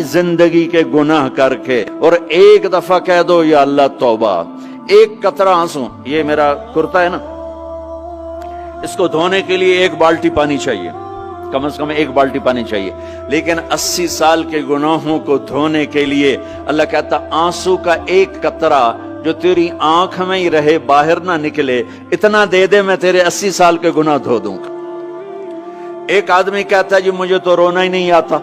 जिंदगी के गुनाह करके और एक दफा कह दो या अल्लाह तौबा, एक कतरा आंसू, ये मेरा कुर्ता है ना, इसको धोने के लिए एक बाल्टी पानी चाहिए, कम से कम एक बाल्टी पानी चाहिए, लेकिन 80 साल के गुनाहों को धोने के लिए अल्लाह कहता आंसू का एक कतरा जो तेरी आंख में ही रहे, बाहर ना निकले, इतना दे दे, मैं तेरे 80 साल के गुनाह धो दूंगा। एक आदमी कहता है जी मुझे तो रोना ही नहीं आता।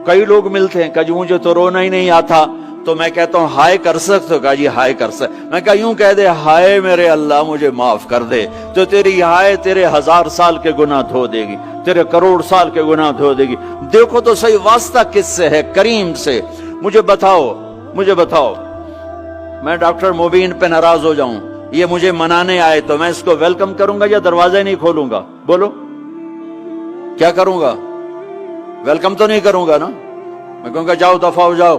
कई लोग मिलते हैं, कहा जी मुझे तो रोना ही नहीं आता, तो मैं कहता हूं हाय कर सकते हो? कहा जी हाय कर सकते। मैं कहा यूं कह दे, हाय मेरे अल्लाह मुझे माफ कर दे, तो तेरी हाय तेरे 1000 साल के गुनाह धो देगी, तेरे करोड़ साल के गुनाह धो देगी। देखो तो सही वास्ता किससे है? करीम से। मुझे बताओ, मुझे बताओ, मैं डॉक्टर मुबीन पे नाराज हो जाऊं, ये मुझे मनाने आए, तो मैं इसको वेलकम करूंगा या दरवाजा ही नहीं खोलूंगा? बोलो क्या करूंगा? वेलकम तो नहीं करूंगा ना, मैं कहूंगा जाओ दफा हो जाओ,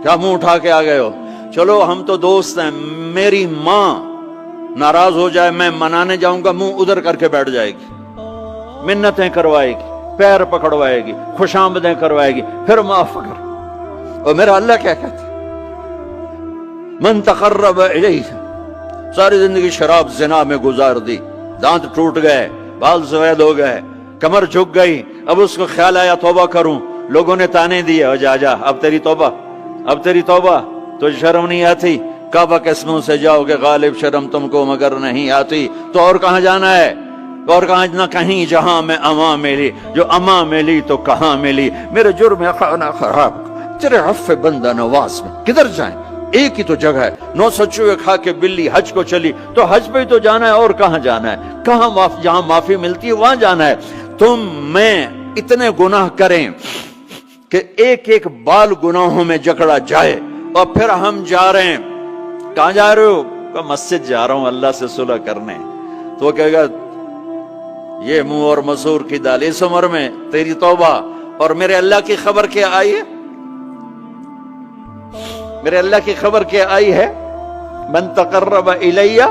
क्या मुंह उठा के आ गए हो? चलो हम तो दोस्त हैं, मेरी मां नाराज हो जाए, मैं मनाने जाऊंगा, मुंह उधर करके बैठ जाएगी, मिन्नतें करवाएगी, पैर पकड़वाएगी, खुशामदें करवाएगी, फिर माफ कर। और मेरा अल्लाह क्या कहता है? मन तकर्रब इलैहि, सारी जिंदगी शराब जिना में गुजार दी, दांत टूट गए, बाल सफेद हो गए, कमर झुक गई, अब उसको ख्याल आया तौबा करूं, लोगों ने ताने दिए, जा जा अब तेरी तौबा, अब तेरी तौबा, तो शर्म नहीं आती? काबा के मुंह से जाओगे गालिब, शर्म तुमको मगर नहीं आती, तो और कहां जाना है? और कहां ना कहीं जहां में अमा मिली, जो अमा मिली तो कहां मिली, मेरे जुर्म खाना खराब, तेरे अफ़्फ़े बंदा नवाज में किधर जाएं? एक ही तो जगह है, 900 चूहे खा के बिल्ली हज को चली, तो हज पे ही तो जाना है, और कहां जाना है? कहां जहां माफी मिलती है वहां जाना है। तुम मैं इतने गुनाह करें कि एक एक बाल गुनाहों में जकड़ा जाए, और फिर हम जा रहे हैं, कहां जा रहे हो? का मस्जिद जा रहा हूं अल्लाह से सुलह करने। तो वो कहेगा ये मुंह और मसूर की दाल, इस उम्र में तेरी तौबा, और मेरे अल्लाह की खबर क्या आई है? मेरे अल्लाह की खबर क्या आई है? मन तकर्रब इलैया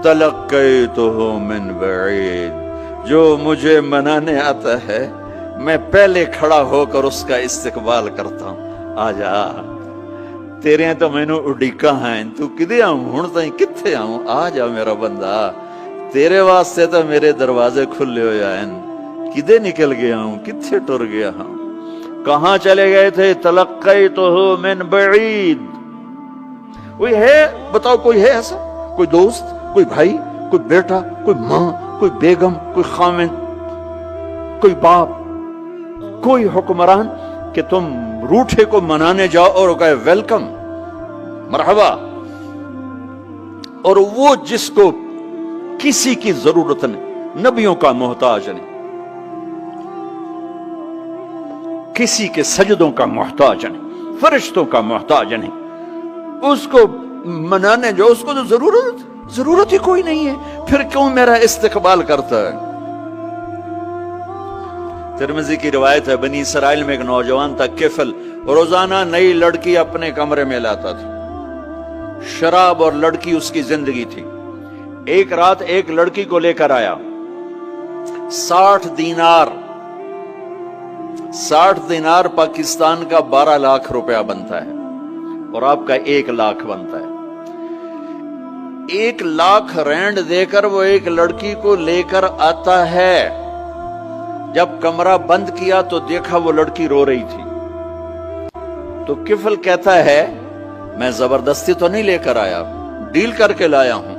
तलक्कैतुहु मिन बईद, जो मुझे मनाने आता है मैं पहले खड़ा होकर उसका इस्तकबाल करता हूं। आजा तेरे तो मैनू उड़ीका है, तू किदे आऊं हुण ताईं, किथे आऊं? आ जा मेरा बंदा, तेरे वास्ते तो मेरे दरवाजे खुले हो हैं, किदे निकल गया हूं, किथे टुर गया हूं, कहां चले गए थे? तलक्कैतुहु मिन बईद। कोई है? बताओ कोई है ऐसा? कोई दोस्त, कोई भाई, कोई बेटा, कोई मां, कोई बेगम, कोई खामिन, कोई बाप, कोई हुक्मरान कि तुम रूठे को मनाने जाओ और कहे वेलकम, मरहबा, और वो जिसको किसी की जरूरत नहीं, नबियों का मोहताज नहीं, किसी के सजदों का मोहताज नहीं, फरिश्तों का मोहताज नहीं, उसको मनाने जाओ, उसको तो जरूरत ही कोई नहीं है, फिर क्यों मेरा इस्तकबाल करता है? तिरमिज़ी की रिवायत है, बनी इसराइल में एक नौजवान था किफल, रोजाना नई लड़की अपने कमरे में लाता था, शराब और लड़की उसकी जिंदगी थी। एक रात एक लड़की को लेकर आया, 60 दिनार पाकिस्तान का 12 लाख रुपया बनता है, और आपका 1 लाख बनता है। 1 लाख रैंड देकर वो एक लड़की को लेकर आता है। जब कमरा बंद किया तो देखा वो लड़की रो रही थी। तो किफल कहता है मैं जबरदस्ती तो नहीं लेकर आया, डील करके लाया हूं।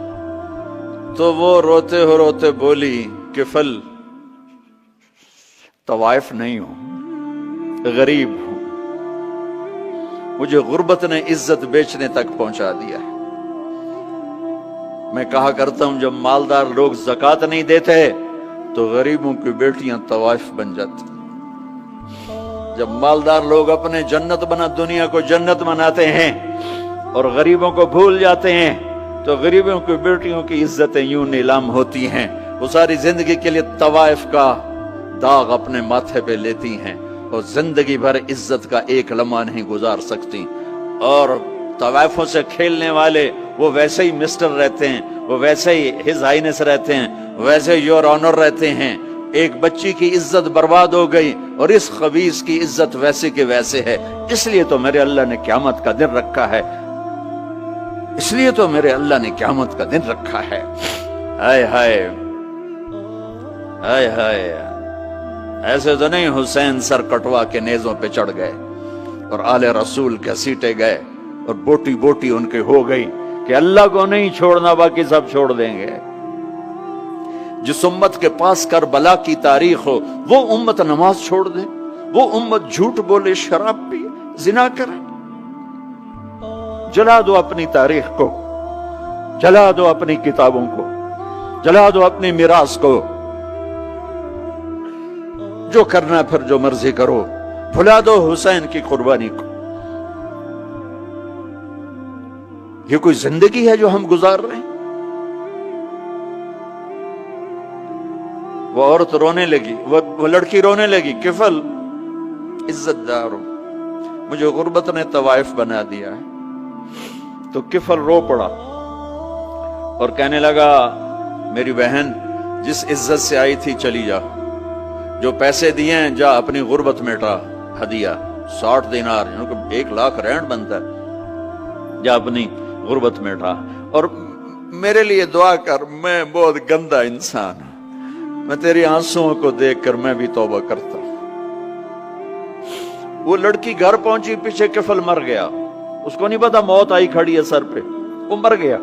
तो वो रोते हो रोते बोली, किफल तवाइफ नहीं हूं, गरीब हूं, मुझे गुर्बत ने इज्जत बेचने तक पहुंचा दिया है। मैं कहा करता हूं जब मालदार लोग ज़कात नहीं देते तो गरीबों की बेटियां तवाइफ बन जाती। जब मालदार लोग अपने जन्नत बना दुनिया को जन्नत बनाते हैं और गरीबों को भूल जाते हैं, तो गरीबों की बेटियों की इज्जतें यूं नीलाम होती हैं। वो सारी जिंदगी के लिए तवाइफ का दाग अपने माथे पे लेती हैं और जिंदगी भर इज्जत का एक लम्हा नहीं गुजार सकती। और तवाइफों से खेलने वाले वो वैसे ही मिस्टर रहते हैं, वो वैसे ही हिज हाइनेस रहते हैं, वैसे योर ऑनर रहते हैं, ایک بچی کی عزت برباد ہو گئی اور اس خبیث کی عزت ویسے کے ویسے ہے، اس لیے تو میرے اللہ نے قیامت کا دن رکھا ہے، اس لیے تو میرے اللہ نے قیامت کا دن رکھا ہے۔ ہائے ہائے ہائے ہائے، ایسے تو نہیں حسین سر کٹوا کے نیزوں پہ چڑھ گئے اور آل رسول کے سیٹے گئے اور بوٹی بوٹی ان کے ہو گئی کہ اللہ کو نہیں چھوڑنا باقی سب چھوڑ دیں گے۔ جس امت کے پاس کربلا کی تاریخ ہو وہ امت نماز چھوڑ دے، وہ امت جھوٹ بولے، شراب پیے، زنا کرے۔ جلا دو اپنی تاریخ کو، جلا دو اپنی کتابوں کو، جلا دو اپنی میراث کو، جو کرنا پھر جو مرضی کرو، بھلا دو حسین کی قربانی کو۔ یہ کوئی زندگی ہے جو ہم گزار رہے ہیں؟ وہ عورت رونے لگی، وہ لڑکی رونے لگی، کفل عزت دار ہو، مجھے غربت نے طوائف بنا دیا ہے۔ تو کفل رو پڑا اور کہنے لگا میری بہن جس عزت سے آئی تھی چلی جا، جو پیسے دیے ہیں جا اپنی غربت میٹا، ہدیہ 60 دینار یعنی کہ 1 لاکھ رینڈ بنتا ہے، جا اپنی غربت میٹا اور میرے لیے دعا کر، میں بہت گندا انسان ہوں، میں تیری آنسوؤں کو دیکھ کر میں بھی توبہ کرتا ہوں۔ وہ لڑکی گھر پہنچی، پیچھے کفل مر گیا، اس کو نہیں پتا موت آئی کھڑی ہے سر پہ، وہ مر گیا۔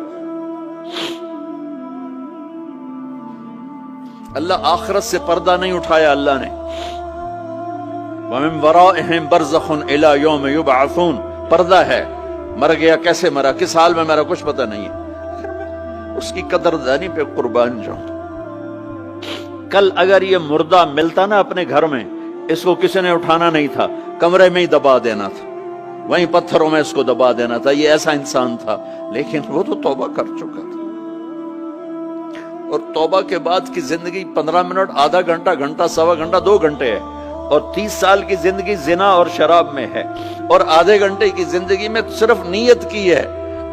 اللہ آخرت سے پردہ نہیں اٹھایا اللہ نے۔ وَمِن وَرَائِهِمْ بَرْزَخٌ إِلَى يَوْمِ يُبْعَثُونَ، پردہ ہے، مر گیا، کیسے مرا، کس حال میں مرا، کچھ پتہ نہیں ہے، اس کی قدردانی پہ قربان جاؤں۔ کل اگر یہ مردہ ملتا نا اپنے گھر میں، اس کو کسی نے اٹھانا نہیں تھا، کمرے میں ہی دبا دینا تھا، وہیں پتھروں میں اس کو دبا دینا تھا، یہ ایسا انسان تھا، لیکن وہ تو توبہ کر چکا تھا۔ اور توبہ کے بعد کی زندگی 15 منٹ، آدھا گھنٹہ، گھنٹہ، سوا گھنٹہ، 2 گھنٹے ہے، اور 30 سال کی زندگی زنا اور شراب میں ہے، اور آدھے گھنٹے کی زندگی میں صرف نیت کی ہے۔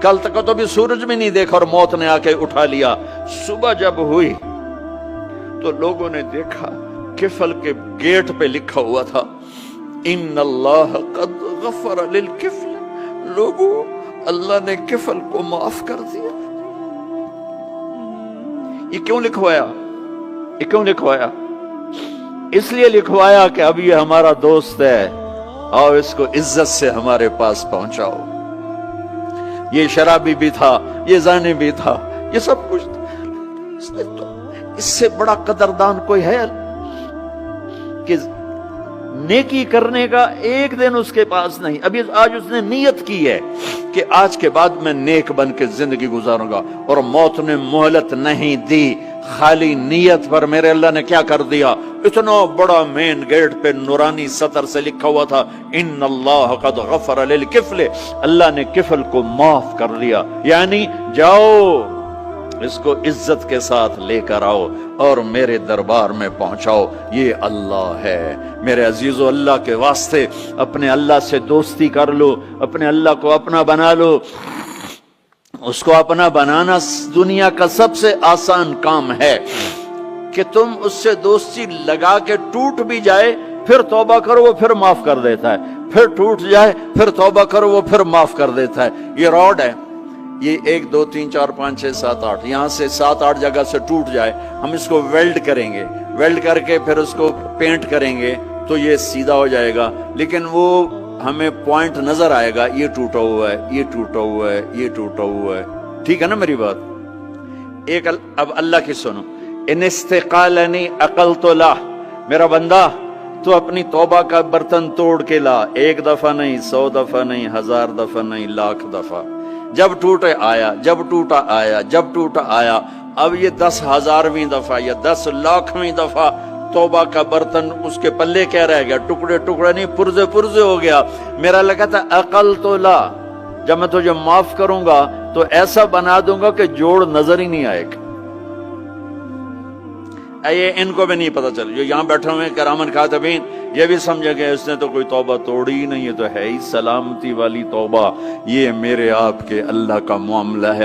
کل تک تو بھی سورج بھی نہیں دیکھا اور موت نے آ کے اٹھا لیا۔ صبح جب ہوئی تو لوگوں نے دیکھا کفل کے گیٹ پہ لکھا ہوا تھا ان اللہ قد غفر للکفل، لوگوں اللہ نے کفل کو معاف کر دیا۔ یہ کیوں لکھوایا؟ یہ کیوں لکھوایا؟ اس لیے لکھوایا کہ اب یہ ہمارا دوست ہے، اور اس کو عزت سے ہمارے پاس پہنچاؤ۔ یہ شرابی بھی تھا، یہ زانی بھی تھا، یہ سب کچھ تھا۔ اس سے بڑا قدردان کوئی ہے کہ نیکی کرنے کا ایک دن اس کے پاس نہیں؟ ابھی آج اس نے نیت کی ہے کہ آج کے بعد میں نیک بن کے زندگی گزاروں گا، اور موت نے مہلت نہیں دی۔ خالی نیت پر میرے اللہ نے کیا کر دیا؟ اتنا بڑا مین گیٹ پہ نورانی سطر سے لکھا ہوا تھا ان اللہ قد غفر للکفل، اللہ نے کفل کو معاف کر دیا۔ یعنی جاؤ اس کو عزت کے ساتھ لے کر آؤ اور میرے دربار میں پہنچاؤ، یہ اللہ ہے۔ میرے عزیزو، اللہ کے واسطے اپنے اللہ سے دوستی کر لو، اپنے اللہ کو اپنا بنا لو۔ اس کو اپنا بنانا دنیا کا سب سے آسان کام ہے کہ تم اس سے دوستی لگا کے ٹوٹ بھی جائے پھر توبہ کرو وہ پھر معاف کر دیتا ہے، پھر ٹوٹ جائے پھر توبہ کرو وہ پھر معاف کر دیتا ہے۔ یہ راڈ ہے، یہ 1 2 3 4 5 6 7 8 یہاں سے 7 8 جگہ سے ٹوٹ جائے، ہم اس کو ویلڈ کریں گے، ویلڈ کر کے پھر اس کو پینٹ کریں گے تو یہ سیدھا ہو جائے گا، لیکن وہ ہمیں پوائنٹ نظر آئے گا، یہ ٹوٹا ہوا ہے، یہ ٹوٹا ہوا ہے، یہ ٹوٹا ہوا ہے۔ ٹھیک ہے نا میری بات؟ ایک اب اللہ کی سنو، ان استقالنی عقلت لا، میرا بندہ تو اپنی توبہ کا برتن توڑ کے لا، 1 دفعہ نہیں، 100 دفعہ نہیں، 1000 دفعہ نہیں، 1,00,000 دفعہ۔ جب ٹوٹے آیا، جب ٹوٹا آیا، جب ٹوٹا آیا، اب یہ 10,000ویں دفعہ یا 10,00,000ویں دفعہ توبہ کا برتن اس کے پلے کیا رہ گیا؟ ٹکڑے ٹکڑے نہیں، پرزے پرزے ہو گیا۔ میرا لگا تھا عقل تو لا، جب میں تجھے معاف کروں گا تو ایسا بنا دوں گا کہ جوڑ نظر ہی نہیں آئے گا۔ یہ ان کو بھی نہیں پتا چل، جو یہاں بیٹھے ہوئے کرامن کاتبین یہ بھی سمجھے کہ اس نے تو کوئی توبہ توڑی ہی نہیں، یہ تو ہے ہی سلامتی والی توبہ۔ یہ میرے آپ کے اللہ کا معاملہ ہے۔